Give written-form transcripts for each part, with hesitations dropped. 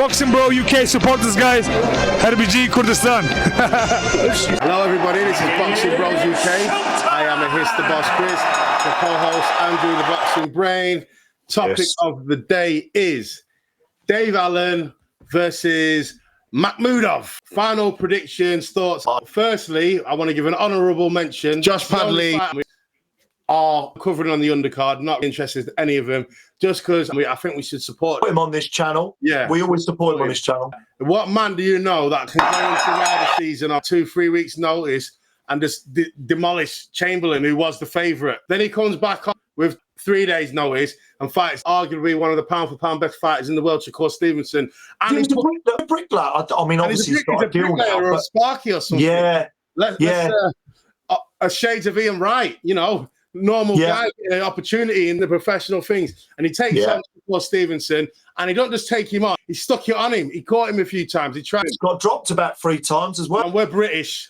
Boxing Bro UK, support this guys. RBG Kurdistan. Hello everybody, this is Boxing Bros UK. I am a Hiss the Boss Chris, the co-host Andrew the Boxing Brain. Topic of the day is Dave Allen versus Makhmudov. Final predictions, thoughts. Firstly, I want to give an honourable mention. Josh Padley are covering on the undercard, not interested in any of them, just because I think we should support him on this channel. Yeah, we always support him on this channel. What man do you know that can go into the season on 2-3 weeks notice and just demolish Chamberlain, who was the favourite? Then he comes back on with 3 days notice and fights arguably one of the pound-for-pound best fighters in the world, Shakur Stevenson. And he's a bricklayer. I mean, obviously he's got a deal now, or a Sparky or something. Yeah, let's a shades of Ian Wright, you know. Normal guy, opportunity in the professional things, and he takes on Stevenson, and he don't just take him on; he stuck it on him. He caught him a few times. He tried. He's got dropped about 3 times as well. And we're British,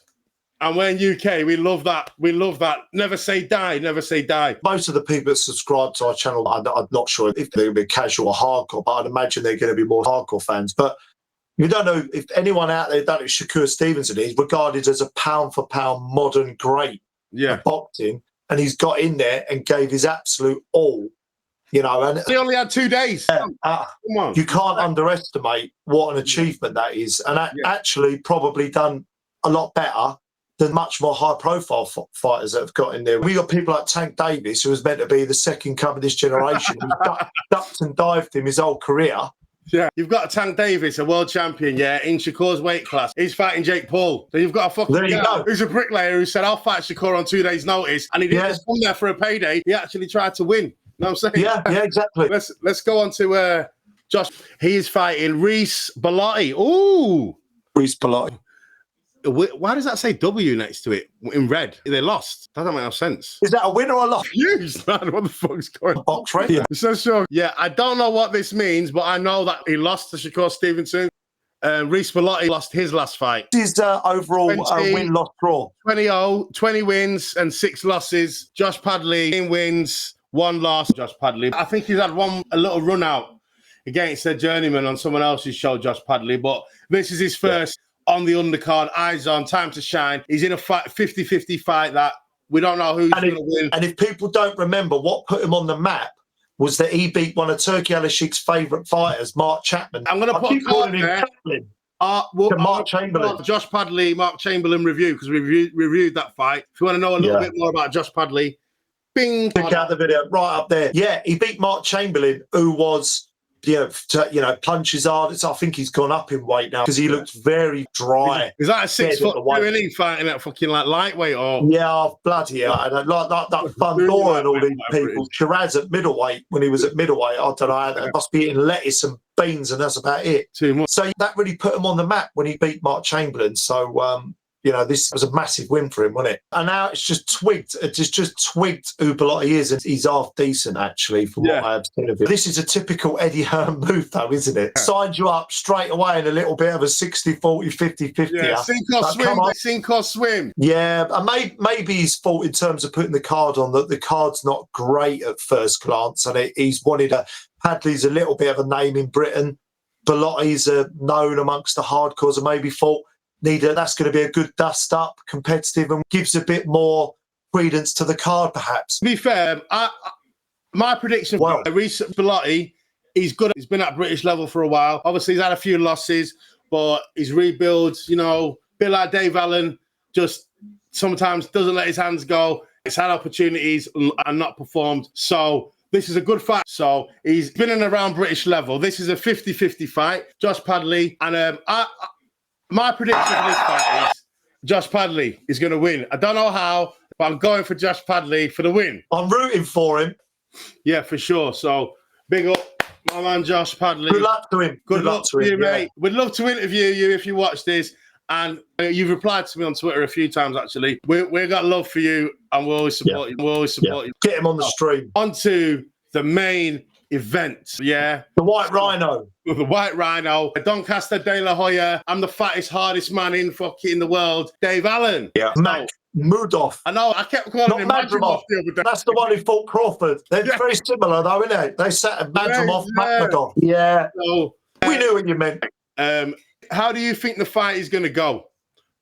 and we're in UK. We love that. We love that. Never say die. Never say die. Most of the people that subscribe to our channel, I'm not sure if they're going to be casual or hardcore, but I'd imagine they're going to be more hardcore fans. But you don't know if anyone out there that Shakur Stevenson is regarded as a pound-for-pound modern great of boxing. And he's got in there and gave his absolute all, you know. And he only had 2 days. Come on. You can't underestimate what an achievement that is. And actually probably done a lot better than much more high-profile fighters that have got in there. We got people like Tank Davis, who was meant to be the second coming of this generation. He ducked and dived him his whole career. Yeah, you've got Tank Davis, a world champion, in Shakur's weight class. He's fighting Jake Paul. So you've got a fucking guy who's a bricklayer who said, I'll fight Shakur on 2 days' notice. And he didn't just come there for a payday. He actually tried to win. You know what I'm saying? Yeah, exactly. Let's go on to Josh. He is fighting Reese Bellotti. Ooh. Reese Bellotti. Why does that say W next to it in red? They lost. That doesn't make no sense. Is that a win or a loss? Confused, man. What the fuck's going on? Box radio. So sure. Yeah, I don't know what this means, but I know that he lost to Shakur Stevenson. Reese Bellotti lost his last fight. His overall win-loss draw. 20 wins and 6 losses. Josh Padley 10 wins, 1 loss. Josh Padley. I think he's had a little run out against a journeyman on someone else's show, Josh Padley, but this is his first on the undercard, eyes on, time to shine. He's in a 50-50 fight that we don't know who's going to win. And if people don't remember, what put him on the map was that he beat one of Turki Alishik's favourite fighters, Mark Chapman. I'm going to put a card there. Mark Chamberlain. Josh Padley, Mark Chamberlain review, because we reviewed that fight. If you want to know a little bit more about Josh Padley, bing. Check out the video right up there. Yeah, he beat Mark Chamberlain, who was... punches hard. I think he's gone up in weight now because he looks very dry. Is that a 6 foot really fighting at fucking like lightweight or? Yeah, bloody hell. And like that Fundora and all these people. Shiraz at middleweight, when he was at middleweight, I don't know, they must be eating lettuce and beans and that's about it. Too much. So that really put him on the map when he beat Mark Chamberlain. So this was a massive win for him, wasn't it? And now it's just twigged. It's just twigged who Bellotti is, and he's half decent actually from what I have seen of him. This is a typical Eddie Hearn move, though, isn't it? Signed you up straight away in a little bit of a 60-40, 50-50. Yeah, sink or swim. Yeah, and maybe he's fault in terms of putting the card on that the card's not great at first glance, and he's wanted Padley's a little bit of a name in Britain. Bellotti's known amongst the hardcores, and maybe thought. That's going to be a good dust-up, competitive, and gives a bit more credence to the card, perhaps. To be fair, my prediction for Reese Bellotti, he's good. He's been at British level for a while. Obviously, he's had a few losses, but his rebuilds, a bit like Dave Allen, just sometimes doesn't let his hands go. He's had opportunities and not performed. So this is a good fight. So he's been in around British level. This is a 50-50 fight. Josh Padley, and my prediction for this fight is Josh Padley is going to win. I don't know how, but I'm going for Josh Padley for the win. I'm rooting for him. Yeah, for sure. So, big up, my man Josh Padley. Good luck to him. Good luck to you, mate. We'd love to interview you if you watch this. And you've replied to me on Twitter a few times, actually. We've got love for you, and we'll always support you. We'll always support you. Get him on the stream. On to the main event. The White Rhino. The White Rhino. Doncaster De La Hoya. I'm the fattest, hardest man in the world. Dave Allen. Yeah. Makhmudov. I know. I kept calling him Makhmudov the other day. That's the one who fought Crawford. They're very similar, though, isn't it? They set Makhmudov, Makhmudov. Yeah. So We knew what you meant. How do you think the fight is going to go?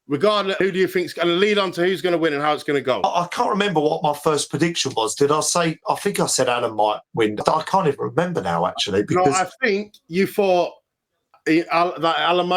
Regardless, who do you think is going to lead on to who's going to win and how it's going to go? I can't remember what my first prediction was. Did I say? I think I said Alan might win. I can't even remember now, actually. Because no, I think you thought that Alan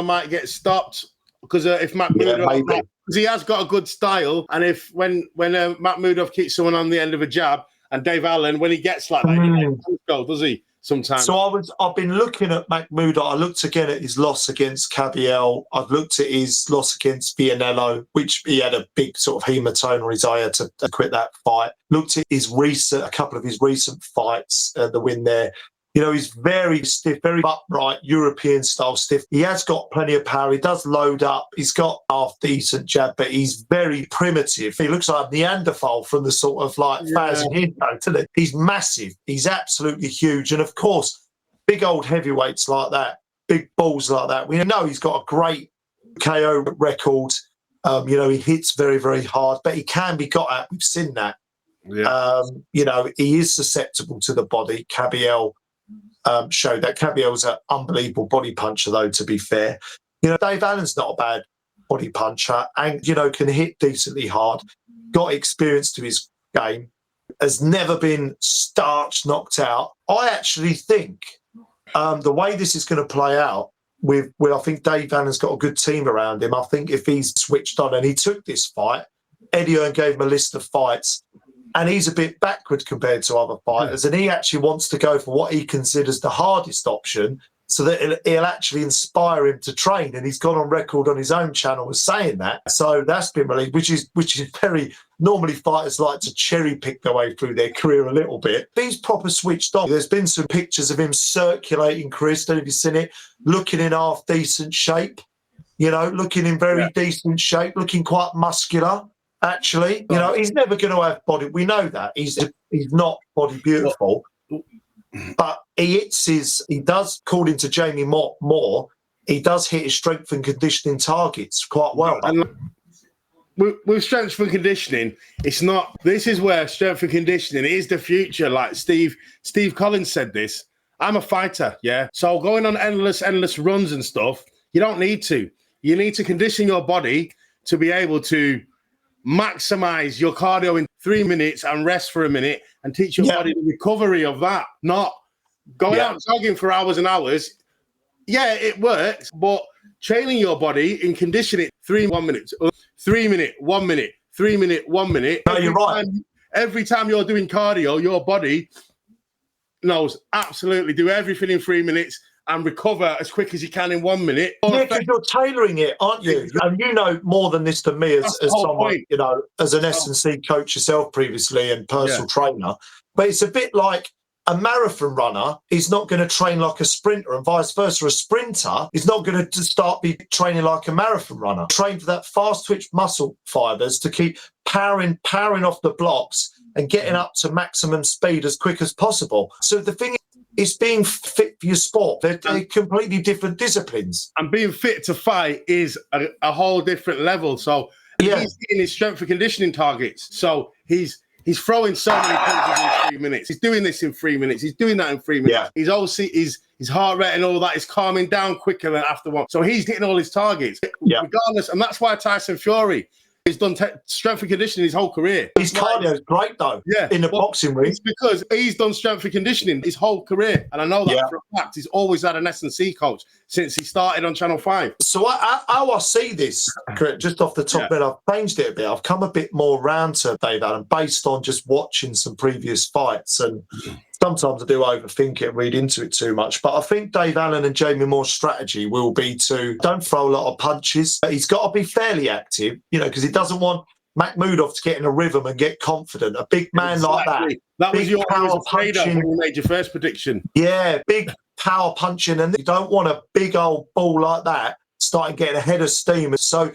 might get stopped because if Makhmudov, because he has got a good style, and if when Makhmudov keeps someone on the end of a jab, and Dave Allen, when he gets like that, he doesn't go, does he? Sometimes. So I've been looking at Makhmudov. I looked again at his loss against Cabiel. I've looked at his loss against Vianello, which he had a big sort of hematoma on his eye, had to quit that fight. Looked at a couple of his recent fights, the win there. You know, he's very stiff, very upright, European-style stiff. He has got plenty of power. He does load up. He's got half-decent jab, but he's very primitive. He looks like a Neanderthal from the sort of like 1,000 years ago, doesn't he? He's massive. He's absolutely huge. And, of course, big old heavyweights like that, big balls like that, we know he's got a great KO record. You know, he hits very, very hard, but he can be got at. We've seen that. Yeah. You know, he is susceptible to the body. Cabiel showed that. Cabiel's an unbelievable body puncher, though, to be fair. You know, Dave Allen's not a bad body puncher and, you know, can hit decently hard, got experience to his game, has never been starched, knocked out. I actually think the way this is going to play out, I think Dave Allen's got a good team around him. I think if he's switched on and he took this fight, Eddie Hearn gave him a list of fights, and he's a bit backward compared to other fighters, and he actually wants to go for what he considers the hardest option so that it'll actually inspire him to train. And he's gone on record on his own channel as saying that. So that's been released, which is very... Normally fighters like to cherry pick their way through their career a little bit. He's proper switched on. There's been some pictures of him circulating, Chris, don't know if you've seen it, looking in half-decent shape, you know, looking in very decent shape, looking quite muscular. Actually, you know, he's never going to have body. We know that he's not body beautiful, but he does, according to Jamie Moore, he does hit his strength and conditioning targets quite well. And with strength and conditioning, it's not. This is where strength and conditioning is the future. Like Steve Collins said this. I'm a fighter, yeah. So going on endless runs and stuff, you don't need to. You need to condition your body to be able to maximize your cardio in 3 minutes and rest for a minute and teach your body the recovery of that, not going out jogging for hours and hours. Yeah, it works, but training your body and conditioning 1 minute, 3 minute, 1 minute, 3 minute, 1 minute. No, you're right. Every time you're doing cardio, your body knows absolutely do everything in 3 minutes and recover as quick as you can in 1 minute. Yeah, because you're tailoring it, aren't you? And you know more than this than me as someone, you know, as an S&C coach yourself previously and personal trainer. But it's a bit like a marathon runner is not going to train like a sprinter and vice versa. A sprinter is not going to be training like a marathon runner. Train for that fast twitch muscle fibers to keep powering off the blocks and getting up to maximum speed as quick as possible. So the thing is, it's being fit for your sport. They're completely different disciplines. And being fit to fight is a whole different level. So he's hitting his strength and conditioning targets. So he's throwing so many punches in 3 minutes. He's doing this in 3 minutes. He's doing that in 3 minutes. His heart rate and all that is calming down quicker than after one. So he's hitting all his targets, regardless. And that's why Tyson Fury has done strength and conditioning his whole career. His cardio is great, though, in the boxing ring. It's because he's done strength and conditioning his whole career. And I know that for a fact. He's always had an S&C coach since he started on Channel 5. So how I see this, just off the top of it, I've changed it a bit. I've come a bit more round to Dave Allen based on just watching some previous fights. And sometimes I do overthink it and read into it too much. But I think Dave Allen and Jamie Moore's strategy will be to don't throw a lot of punches. He's got to be fairly active, you know, because he doesn't want Makhmudov to get in a rhythm and get confident. A big man like that. That was your power punching when you made your first prediction. Yeah, big power punching. And you don't want a big old ball like that starting getting ahead of steam. So,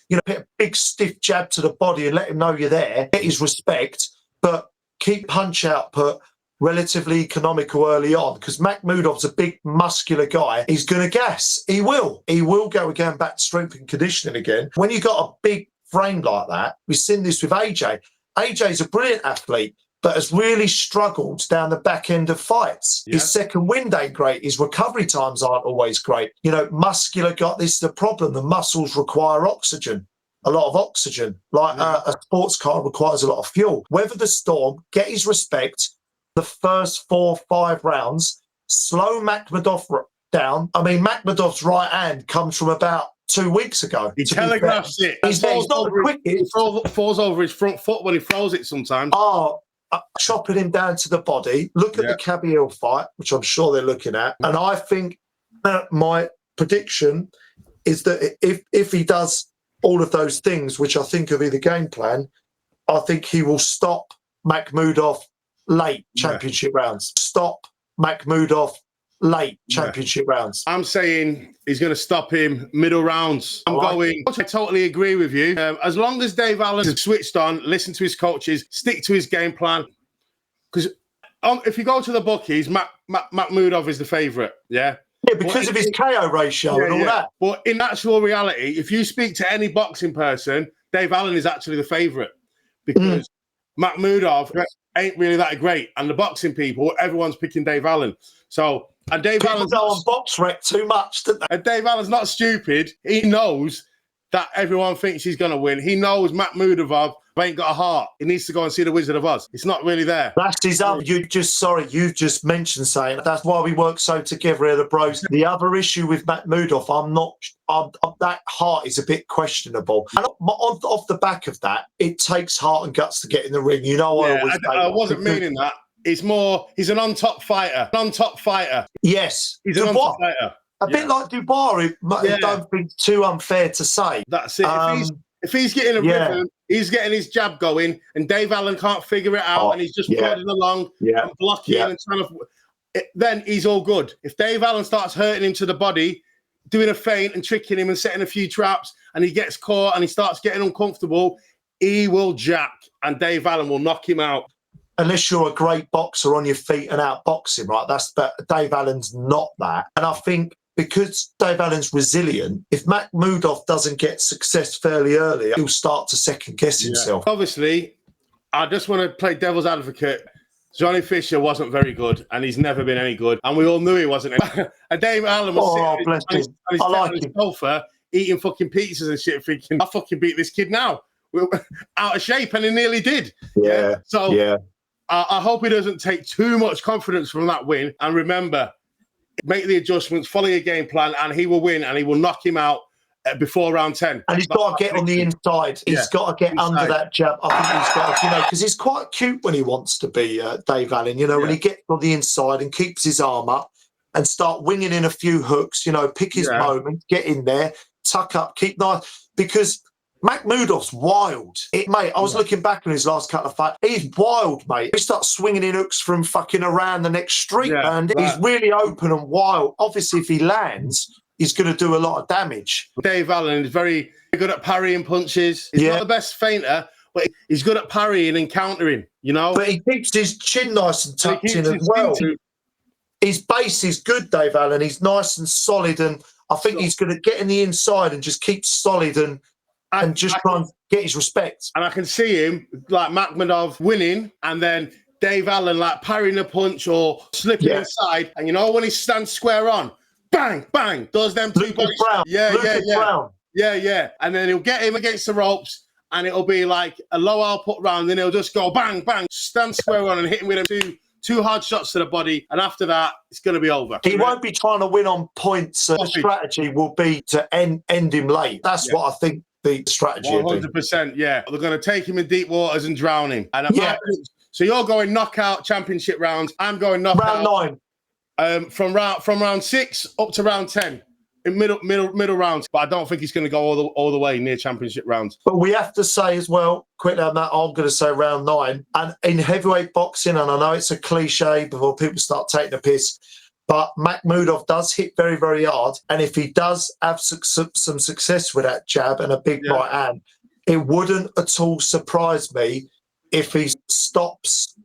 you know, hit a big stiff jab to the body and let him know you're there. Get his respect, but keep punch output relatively economical early on, because Makhmudov's a big muscular guy. He's going to gas. He will go again back to strength and conditioning again. When you got a big frame like that, we've seen this with AJ. AJ's a brilliant athlete, but has really struggled down the back end of fights. Yeah. His second wind ain't great. His recovery times aren't always great. You know, muscular gut, this is the problem. The muscles require oxygen, a lot of oxygen. Like a sports car requires a lot of fuel. Weather the storm, get his respect. The first 4 or 5 rounds, slow Makhmudov down. I mean, Makhmudov's right hand comes from about 2 weeks ago. He telegraphs it. He's not the quickest. He falls over his front foot when he throws it sometimes. Chopping him down to the body. Look at the Cabby-Hill fight, which I'm sure they're looking at. And I think my prediction is that if he does all of those things, which I think will be the game plan, I think he will stop Makhmudov late championship rounds. Stop Makhmudov late championship rounds. I'm saying he's going to stop him middle rounds. I totally agree with you. As long as Dave Allen is switched on, listen to his coaches, stick to his game plan. Because if you go to the bookies, Makhmudov is the favourite. Yeah. Yeah, because of his KO ratio and all that. But in actual reality, if you speak to any boxing person, Dave Allen is actually the favourite because Makhmudov ain't really that great. And the boxing people, everyone's picking Dave Allen. So, and Dave Allen's go on box rec too much, don't they? And Dave Allen's not stupid. He knows that everyone thinks he's going to win. He knows Makhmudov ain't got a heart. He needs to go and see the Wizard of Oz. It's not really there. That's his other. You've just mentioned saying that's why we work so together here, the bros. The other issue with Makhmudov, that heart is a bit questionable. And off the back of that, it takes heart and guts to get in the ring. You know, I wasn't meaning that. It's more, he's an on-top fighter. Yes. He's an on-top fighter. A bit like Dubois, I don't think too unfair to say. That's it. If he's getting a rhythm, he's getting his jab going, and Dave Allen can't figure it out, and he's just plodding along and blocking and trying to... Then he's all good. If Dave Allen starts hurting him to the body, doing a feint and tricking him and setting a few traps, and he gets caught and he starts getting uncomfortable, he will jack, and Dave Allen will knock him out. Unless you're a great boxer on your feet and outboxing, right? But Dave Allen's not that. And I think because Dave Allen's resilient, if Makhmudov doesn't get success fairly early, he'll start to second guess himself. Obviously, I just want to play devil's advocate. Johnny Fisher wasn't very good, and he's never been any good. And we all knew he wasn't. And Dave Allen was sitting on his sofa eating fucking pizzas and shit, thinking, I'll fucking beat this kid now. We're out of shape, and he nearly did. I hope he doesn't take too much confidence from that win. And remember, make the adjustments, follow your game plan, and he will win, and he will knock him out before round 10. And he's got to get on the inside. He's got to get under that jab. I think he's got to, because he's quite cute when he wants to be, Dave Allen, when he gets on the inside and keeps his arm up and start winging in a few hooks, pick his moment, get in there, tuck up, keep nice. Because Makhmudov's wild. Mate, I was looking back on his last couple of fights. He's wild, mate. He starts swinging in hooks from fucking around the next street, man. He's really open and wild. Obviously, if he lands, he's going to do a lot of damage. Dave Allen is very good at parrying punches. He's not the best feinter, but he's good at parrying and countering, But he keeps his chin nice and tucked in as well. His base is good, Dave Allen. He's nice and solid, and I think he's going to get in the inside and just keep solid and just try and get his respect. And I can see him, like Makhmudov, winning, and then Dave Allen, like, parrying a punch or slipping inside. And when he stands square on, bang, bang, does them two bodies. Yeah. And then he'll get him against the ropes, and it'll be like a low output round, and he'll just go bang, bang, stand square on and hit him with them two hard shots to the body. And after that, it's going to be over. He won't be trying to win on points. The strategy will be to end him late. That's what I think. The strategy 100%, yeah. They're going to take him in deep waters and drown him. And so you're going knockout championship rounds. I'm going knockout round 9. From round 6 up to round 10 in middle rounds. But I don't think he's going to go all the way near championship rounds. But we have to say as well, quickly on that, I'm going to say round 9. And in heavyweight boxing, and I know it's a cliche before people start taking the piss, but Makhmudov does hit very, very hard. And if he does have some success with that jab and a big right hand, it wouldn't at all surprise me if he stops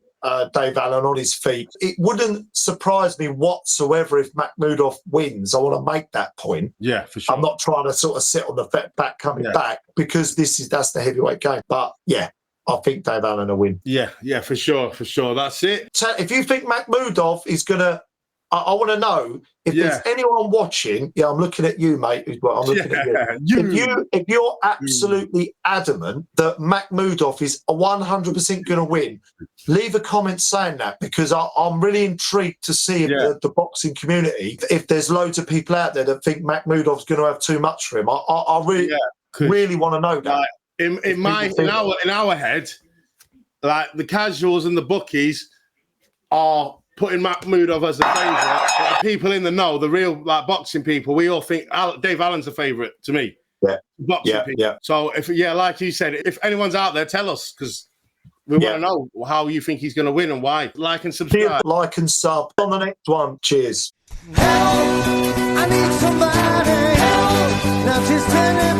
Dave Allen on his feet. It wouldn't surprise me whatsoever if Makhmudov wins. I want to make that point. Yeah, for sure. I'm not trying to sort of sit on the back coming back, because that's the heavyweight game. But yeah, I think Dave Allen will win. Yeah, for sure. That's it. So if you think Makhmudov is going to, I want to know if there's anyone watching. Yeah, I'm looking at you, mate. Well, I'm looking at you. If you're absolutely adamant that Makhmudov is 100% going to win, leave a comment saying that, because I'm really intrigued to see if the boxing community, if there's loads of people out there that think Makhmudov's going to have too much for him. I really want to know that. Like, in our head, like the casuals and the bookies are putting Makhmudov as the favourite, but the people in the know, the real like boxing people, we all think Dave Allen's a favourite to me. Boxing people. So if like you said, if anyone's out there, tell us, because we want to know how you think he's going to win and why. Like and subscribe. Like and sub on the next one. Cheers. Help, I need somebody. Help, now just turn it back.